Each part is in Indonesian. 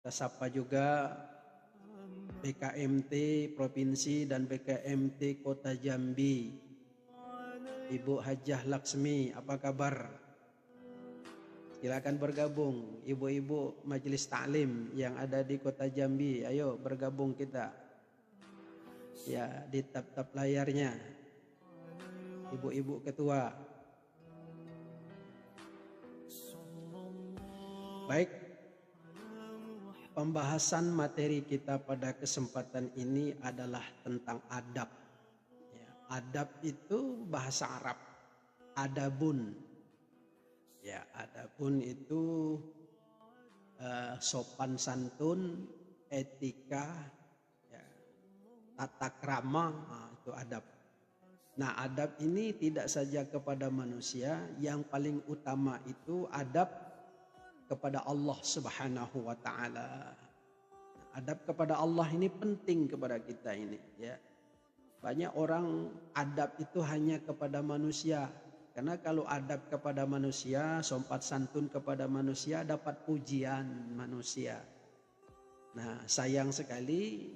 Kita sapa juga BKMT Provinsi dan BKMT Kota Jambi. Ibu Hajah Laksmi, apa kabar? Silakan bergabung. Ibu-ibu Majelis Taklim yang ada di Kota Jambi, ayo bergabung kita. Ya, di tab-tab layarnya. Ibu-ibu ketua. Baik. Pembahasan materi kita pada kesempatan ini adalah tentang adab. Ya, adab itu bahasa Arab. Adabun. Ya, adabun itu sopan santun, etika, ya, tata krama, itu adab. Nah, adab ini tidak saja kepada manusia, yang paling utama itu adab kepada Allah Subhanahu wa taala. Adab kepada Allah ini penting kepada kita ini, ya. Banyak orang adab itu hanya kepada manusia. Karena kalau adab kepada manusia, sopan santun kepada manusia, dapat pujian manusia. Nah, sayang sekali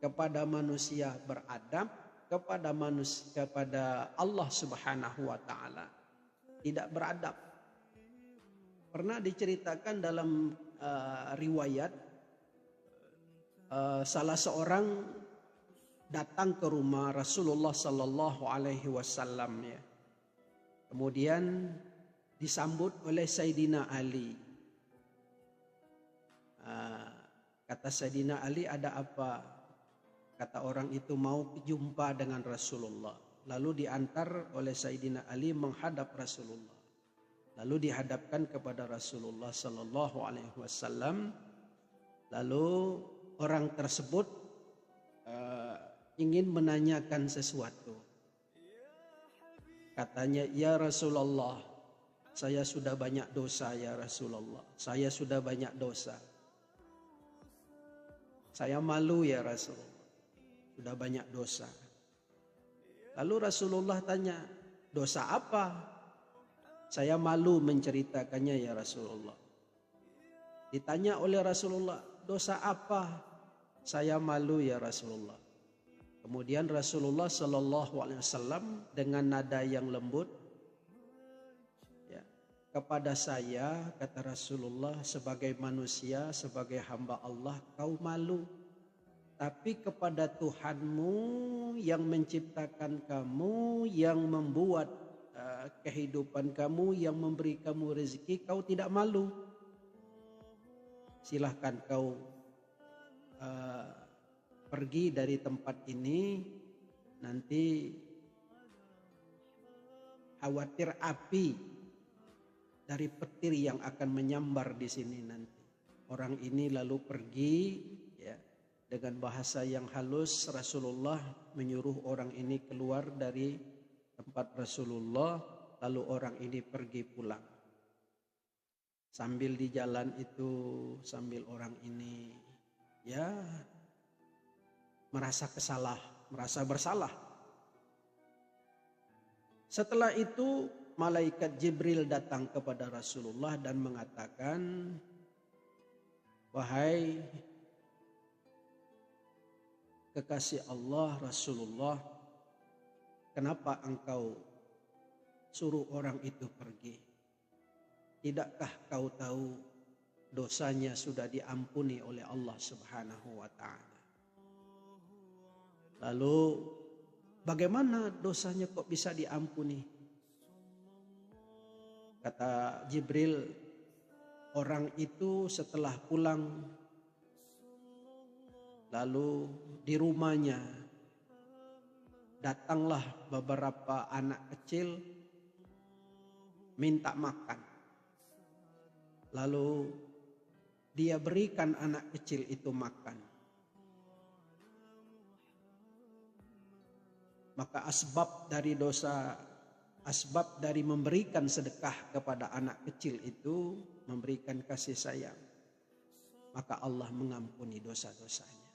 kepada manusia beradab, kepada Allah Subhanahu wa taala tidak beradab. Pernah diceritakan dalam riwayat salah seorang datang ke rumah Rasulullah Sallallahu Alaihi Wasallam, ya. Kemudian disambut oleh Sayyidina Ali. Kata Sayyidina Ali, ada apa? Kata orang itu, mau jumpa dengan Rasulullah. Lalu diantar oleh Sayyidina Ali menghadap Rasulullah. Lalu dihadapkan kepada Rasulullah Sallallahu Alaihi Wasallam. Lalu orang tersebut ingin menanyakan sesuatu. Katanya, ya Rasulullah, saya sudah banyak dosa ya Rasulullah. Saya sudah banyak dosa. Saya malu ya Rasulullah. Sudah banyak dosa. Lalu Rasulullah tanya, dosa apa? Saya malu menceritakannya ya Rasulullah. Ditanya oleh Rasulullah, dosa apa? Saya malu ya Rasulullah. Kemudian Rasulullah Sallallahu Alaihi Wasallam dengan nada yang lembut, ya, kepada saya, kata Rasulullah, sebagai manusia, sebagai hamba Allah, kau malu. Tapi kepada Tuhanmu yang menciptakan kamu, yang membuat kehidupan kamu, yang memberi kamu rezeki, kau tidak malu. Silahkan kau pergi dari tempat ini, nanti khawatir api dari petir yang akan menyambar di sini nanti. Orang ini lalu pergi, ya, dengan bahasa yang halus Rasulullah menyuruh orang ini keluar dari tempat Rasulullah, lalu orang ini pergi pulang. Sambil di jalan itu, sambil orang ini, ya, merasa bersalah. Setelah itu malaikat Jibril datang kepada Rasulullah dan mengatakan, wahai kekasih Allah Rasulullah, kenapa engkau suruh orang itu pergi? Tidakkah kau tahu dosanya sudah diampuni oleh Allah Subhanahu wa taala? Lalu bagaimana dosanya kok bisa diampuni? Kata Jibril, orang itu setelah pulang, lalu di rumahnya datanglah beberapa anak kecil minta makan. Lalu dia berikan anak kecil itu makan. Maka asbab dari memberikan sedekah kepada anak kecil itu memberikan kasih sayang. Maka Allah mengampuni dosa-dosanya.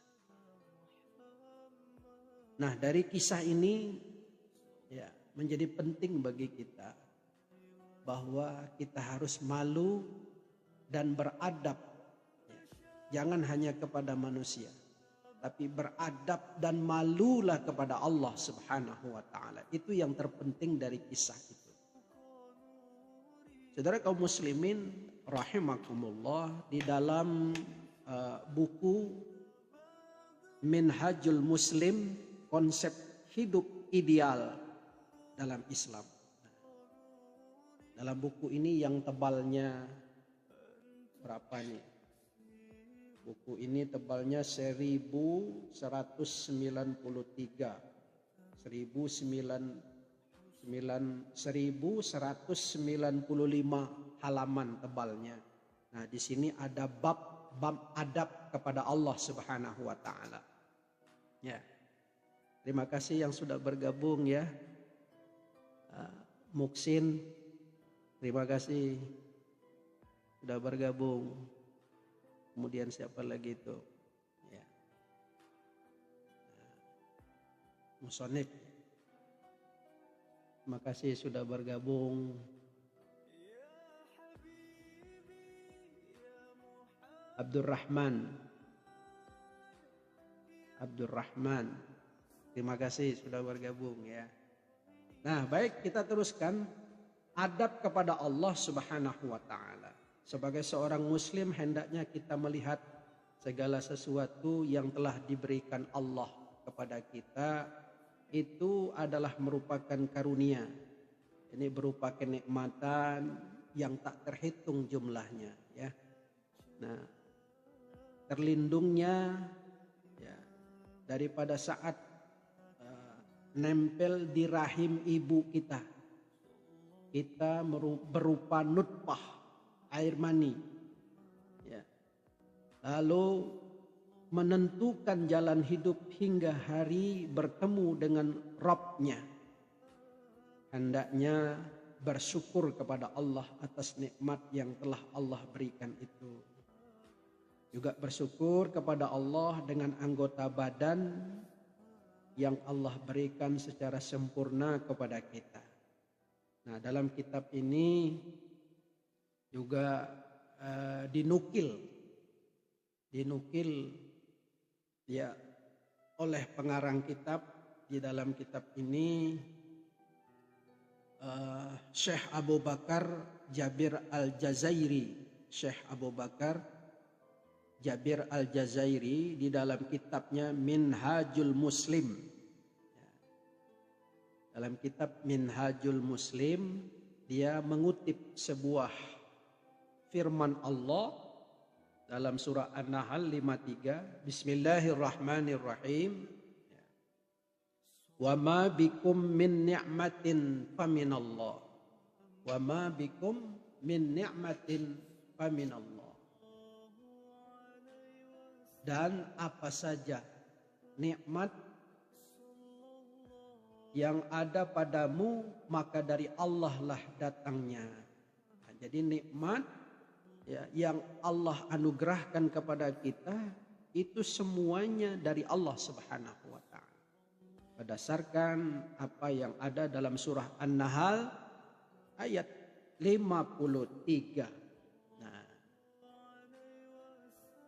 Nah, dari kisah ini, ya, menjadi penting bagi kita bahwa kita harus malu dan beradab, ya, Jangan hanya kepada manusia, tapi beradab dan malulah kepada Allah Subhanahu wa taala. Itu yang terpenting dari kisah itu. Saudara kaum muslimin rahimakumullah, di dalam buku Minhajul Muslim, konsep hidup ideal dalam Islam. Dalam buku ini yang tebalnya berapa nih? Buku ini tebalnya 1193 1195 halaman tebalnya. Nah, di sini ada bab adab kepada Allah Subhanahu wa taala. Ya. Terima kasih yang sudah bergabung ya. Muksin, terima kasih sudah bergabung. Kemudian siapa lagi itu? Ya. Musonib. Terima kasih sudah bergabung. Abdurrahman. Terima kasih sudah bergabung ya. Nah, baik, kita teruskan adab kepada Allah Subhanahu wa taala. Sebagai seorang muslim hendaknya kita melihat segala sesuatu yang telah diberikan Allah kepada kita itu adalah merupakan karunia. Ini berupa kenikmatan yang tak terhitung jumlahnya ya. Nah, terlindungnya ya, daripada saat nempel di rahim ibu kita. Kita berupa nutfah, air mani. Ya. Lalu menentukan jalan hidup hingga hari bertemu dengan Rabb-nya. Hendaknya bersyukur kepada Allah atas nikmat yang telah Allah berikan itu. Juga bersyukur kepada Allah dengan anggota badan yang Allah berikan secara sempurna kepada kita. Nah, dalam kitab ini juga dinukil ya oleh pengarang kitab. Di dalam kitab ini Syekh Abu Bakar Jabir Al-Jazairi, Syekh Abu Bakar Jabir Al-Jazairi di dalam kitabnya Minhajul Muslim. Dalam kitab Minhajul Muslim dia mengutip sebuah firman Allah dalam surah An-Nahl 53, Bismillahirrahmanirrahim. Wa ma bikum min ni'matin faminallah. Wa ma bikum min ni'matin faminallah. Dan apa saja nikmat yang ada padamu maka dari Allah lah datangnya. Nah, jadi nikmat ya, yang Allah anugerahkan kepada kita itu semuanya dari Allah Subhanahu wa taala. Berdasarkan apa yang ada dalam surah An-Nahl ayat 53. Nah,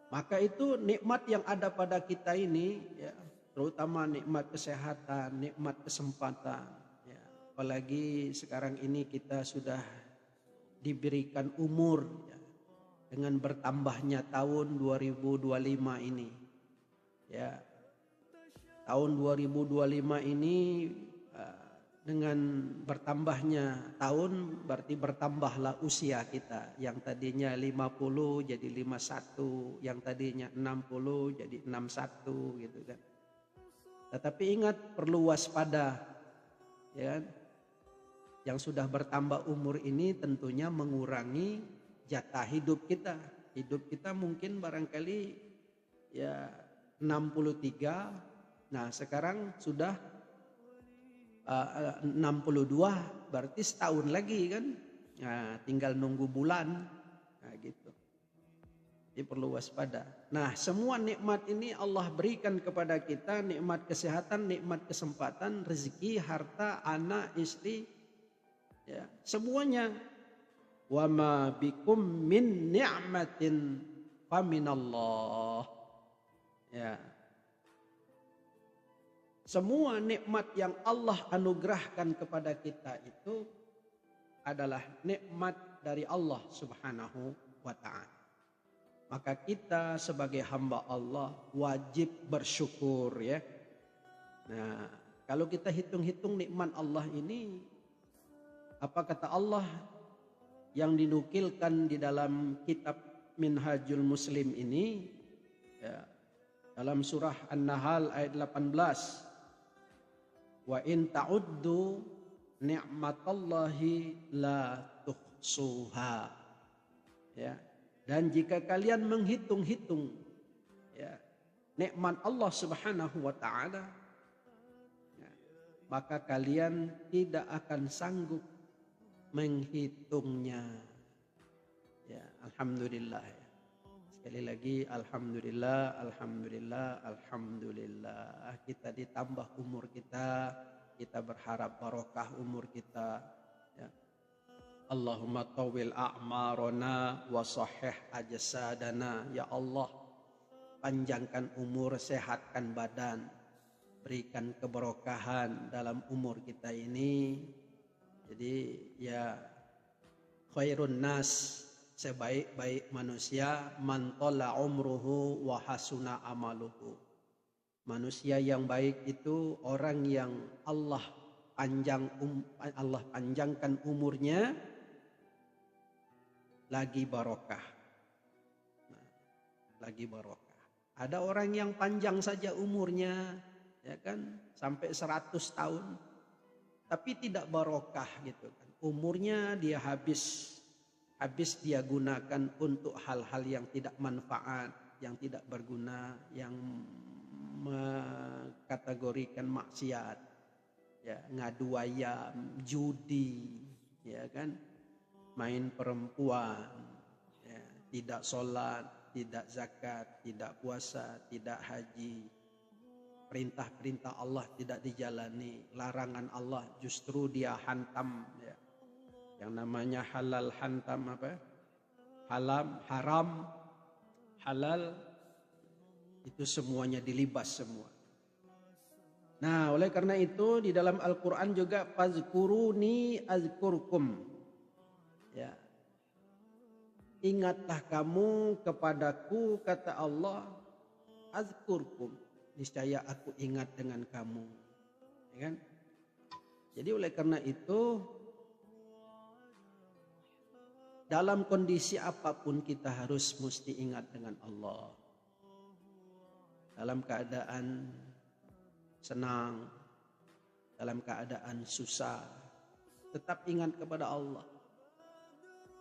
maka itu nikmat yang ada pada kita ini ya, terutama nikmat kesehatan, nikmat kesempatan ya. Apalagi sekarang ini kita sudah diberikan umur ya, dengan bertambahnya tahun 2025 ini ya. Tahun 2025 ini dengan bertambahnya tahun berarti bertambahlah usia kita. Yang tadinya 50 jadi 51, yang tadinya 60 jadi 61 gitu kan. Tetapi ingat, perlu waspada ya. Yang sudah bertambah umur ini tentunya mengurangi jatah hidup kita. Hidup kita mungkin barangkali ya 63. Nah, sekarang sudah 62, berarti setahun lagi kan. Nah, tinggal nunggu bulan. Nah, gitu. Jadi perlu waspada. Nah, semua nikmat ini Allah berikan kepada kita, nikmat kesehatan, nikmat kesempatan, rezeki, harta, anak, istri, ya, semuanya. Wa ma bikum min ni'matin faminallah. Ya. Semua nikmat yang Allah anugerahkan kepada kita itu adalah nikmat dari Allah Subhanahu wa ta'ala. Maka kita sebagai hamba Allah wajib bersyukur ya. Nah, kalau kita hitung-hitung nikmat Allah ini, apa kata Allah yang dinukilkan di dalam kitab Minhajul Muslim ini ya, dalam surah An-Nahl ayat 18. Wa in ta'uddu ni'matallahi la tuhsuha. Ya. Dan jika kalian menghitung-hitung ya, nikmat Allah Subhanahu wa ta'ala, ya, maka kalian tidak akan sanggup menghitungnya. Ya, alhamdulillah ya. Sekali lagi alhamdulillah, alhamdulillah, alhamdulillah. Kita ditambah umur kita, kita berharap barokah umur kita. Ya. Allahumma tawil a'marona wa sahih ajsadana. Ya Allah, panjangkan umur, sehatkan badan, berikan keberkahan dalam umur kita ini. Jadi ya khairun nas, sebaik-baik manusia, man tala umruhu wa hasuna amaluhu. Manusia yang baik itu orang yang Allah panjangkan umurnya, lagi barokah. Nah, lagi barokah. Ada orang yang panjang saja umurnya, ya kan, sampai 100 tahun, tapi tidak barokah gitu kan. Umurnya dia habis dia gunakan untuk hal-hal yang tidak manfaat, yang tidak berguna, yang mengkategorikan maksiat, ya, ngadu ayam, judi, ya kan, main perempuan, ya, tidak sholat, tidak zakat, tidak puasa, tidak haji, perintah-perintah Allah tidak dijalani, larangan Allah justru dia hantam, ya. Yang namanya halal hantam apa? Haram, halal, itu semuanya dilibas semua. Nah, oleh karena itu di dalam Al-Quran juga fazkuruni azkurkum. Ya. Ingatlah kamu kepadaku, kata Allah, azkurkum. Niscaya aku ingat dengan kamu. Ya kan? Jadi oleh karena itu, dalam kondisi apapun kita harus mesti ingat dengan Allah. Dalam keadaan senang, dalam keadaan susah, tetap ingat kepada Allah.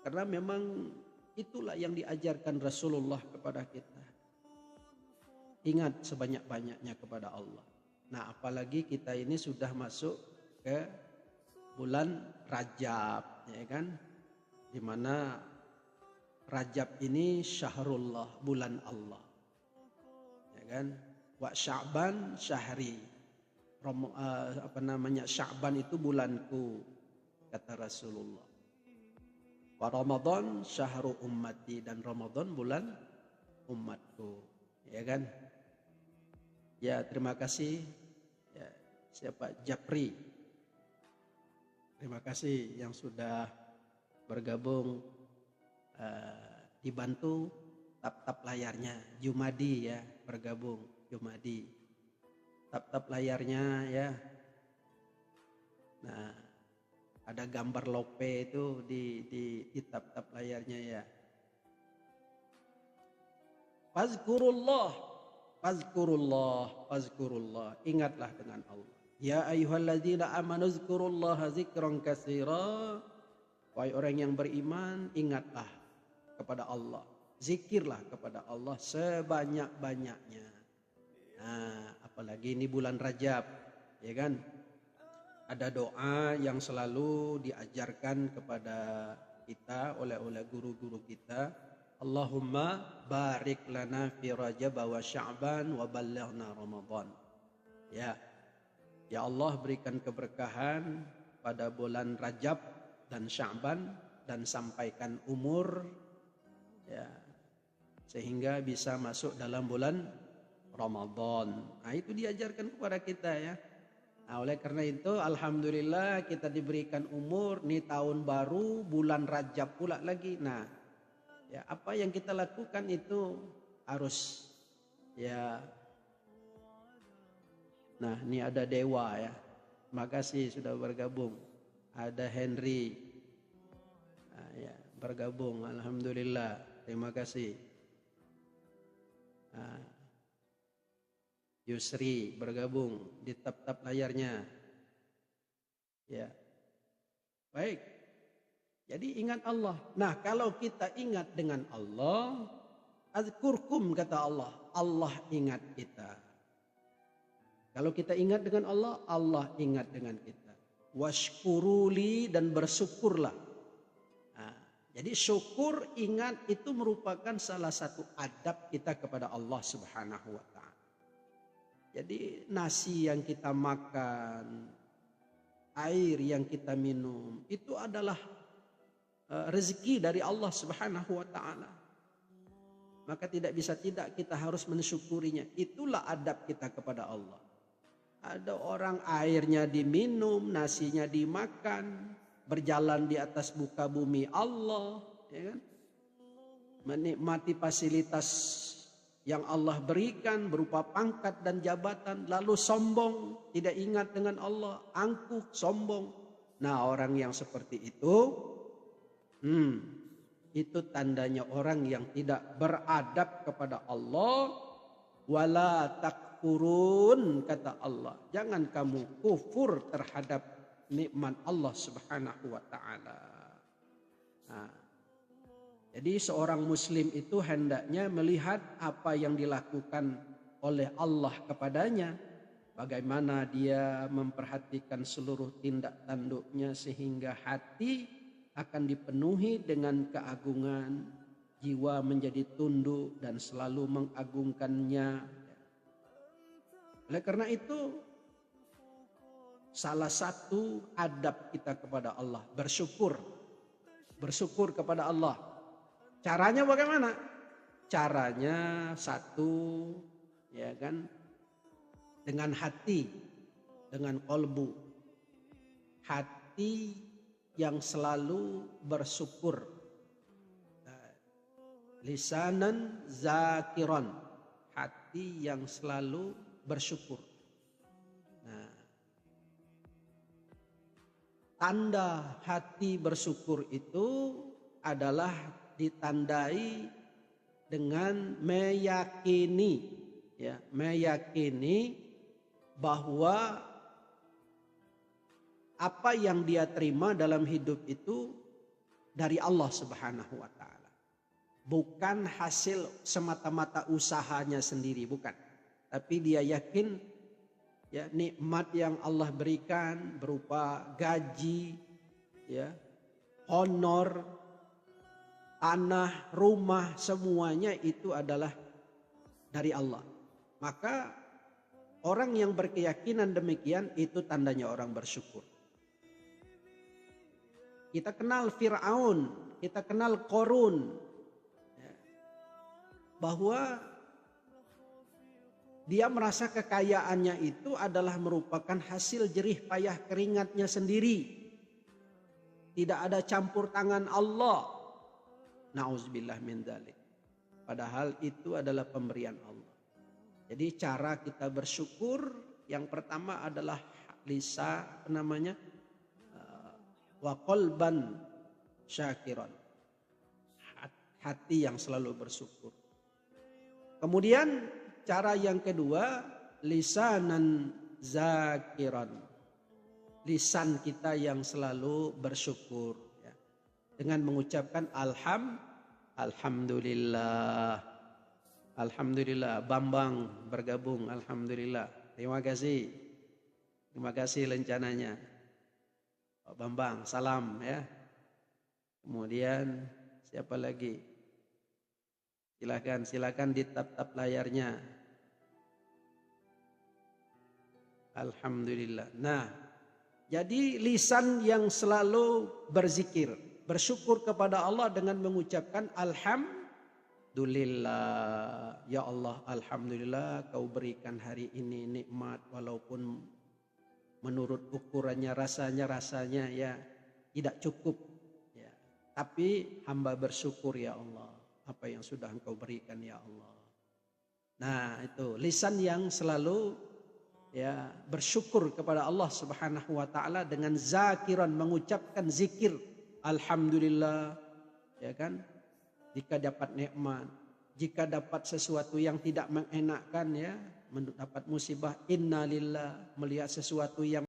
Karena memang itulah yang diajarkan Rasulullah kepada kita. Ingat sebanyak-banyaknya kepada Allah. Nah, apalagi kita ini sudah masuk ke bulan Rajab, ya kan? Di mana Rajab ini syahrullah, bulan Allah. Ya kan? Wa Sya'ban syahri. Sya'ban itu bulanku, kata Rasulullah. Wa Ramadan syahru ummati, dan Ramadan bulan umatku. Ya kan? Ya, terima kasih. Ya, siapa? Japri. Terima kasih yang sudah bergabung, dibantu tap-tap layarnya. Jumadi ya, bergabung Jumadi. Tap-tap layarnya ya. Nah, ada gambar lope itu di tap-tap layarnya ya. Fazkurullah. Ingatlah dengan Allah. Ya ayyuhalladzina amanu zkurullaha zikran katsira. Wahai orang yang beriman, ingatlah kepada Allah. Zikirlah kepada Allah sebanyak-banyaknya. Nah, apalagi ini bulan Rajab, ya kan? Ada doa yang selalu diajarkan kepada kita oleh guru-guru kita. Allahumma barik lana fi Rajab wa Sya'ban wa ballighna Ramadan. Ya. Ya Allah, berikan keberkahan pada bulan Rajab dan Sya'ban, dan sampaikan umur ya sehingga bisa masuk dalam bulan Ramadan. Nah, itu diajarkan kepada kita ya. Nah, oleh karena itu alhamdulillah kita diberikan umur nih, tahun baru, bulan Rajab pula lagi. Nah, ya apa yang kita lakukan itu harus ya. Nah, ini ada Dewa ya. Terima kasih sudah bergabung. Ada Henry. Nah, ya, bergabung, alhamdulillah. Terima kasih. Nah, Yusri bergabung di tap-tap layarnya. Ya. Baik. Jadi ingat Allah. Nah, kalau kita ingat dengan Allah, azkurkum kata Allah, Allah ingat kita. Kalau kita ingat dengan Allah, Allah ingat dengan kita. Washkuruli, dan bersyukurlah. Nah, jadi syukur, ingat itu merupakan salah satu adab kita kepada Allah Subhanahu wa ta'ala. Jadi nasi yang kita makan, air yang kita minum, itu adalah rezeki dari Allah Subhanahu wa ta'ala. Maka tidak bisa tidak kita harus mensyukurinya. Itulah adab kita kepada Allah. Ada orang airnya diminum, nasinya dimakan, berjalan di atas muka bumi Allah, ya kan? Menikmati fasilitas yang Allah berikan berupa pangkat dan jabatan, lalu sombong, tidak ingat dengan Allah, angkuh, sombong. Nah, orang yang seperti itu tandanya orang yang tidak beradab kepada Allah. Wala takfurun, kata Allah, jangan kamu kufur terhadap nikmat Allah Subhanahu wa ta'ala. Nah, jadi seorang muslim itu hendaknya melihat apa yang dilakukan oleh Allah kepadanya, bagaimana dia memperhatikan seluruh tindak tanduknya sehingga hati akan dipenuhi dengan keagungan, jiwa menjadi tunduk dan selalu mengagungkannya. Oleh karena itu, salah satu adab kita kepada Allah bersyukur. Bersyukur kepada Allah. Caranya bagaimana? Caranya satu, ya kan? Dengan hati, dengan kolbu. Hati yang selalu bersyukur. Lisanan zakiran, hati yang selalu bersyukur. Nah, tanda hati bersyukur itu adalah ditandai dengan meyakini, ya, meyakini bahwa apa yang dia terima dalam hidup itu dari Allah Subhanahu wa ta'ala. Bukan hasil semata-mata usahanya sendiri, bukan. Tapi dia yakin ya, nikmat yang Allah berikan berupa gaji, ya, honor, tanah, rumah, semuanya itu adalah dari Allah. Maka orang yang berkeyakinan demikian itu tandanya orang bersyukur. Kita kenal Fir'aun, kita kenal Qarun, bahwa dia merasa kekayaannya itu adalah merupakan hasil jerih payah keringatnya sendiri. Tidak ada campur tangan Allah. Na'udzubillah min dzalik. Padahal itu adalah pemberian Allah. Jadi cara kita bersyukur yang pertama adalah wa qalban syakiran. Hati yang selalu bersyukur. Kemudian cara yang kedua, lisanan zakiran. Lisan kita yang selalu bersyukur. Ya. Dengan mengucapkan alhamdulillah. Alhamdulillah. Bambang bergabung, alhamdulillah. Terima kasih. Terima kasih lencananya. Pak Bambang, salam ya. Kemudian siapa lagi? Silakan di tap-tap layarnya. Alhamdulillah. Nah, jadi lisan yang selalu berzikir, bersyukur kepada Allah dengan mengucapkan Alhamdulillah, ya Allah, alhamdulillah kau berikan hari ini nikmat walaupun menurut ukurannya rasanya ya tidak cukup ya. Tapi hamba bersyukur ya Allah apa yang sudah Engkau berikan ya Allah. Nah, itu lisan yang selalu ya bersyukur kepada Allah Subhanahu wa taala dengan zakiran, mengucapkan zikir alhamdulillah, ya kan? Jika dapat nikmat, jika dapat sesuatu yang tidak mengenakkan ya, mendapat musibah innalillah, melihat sesuatu yang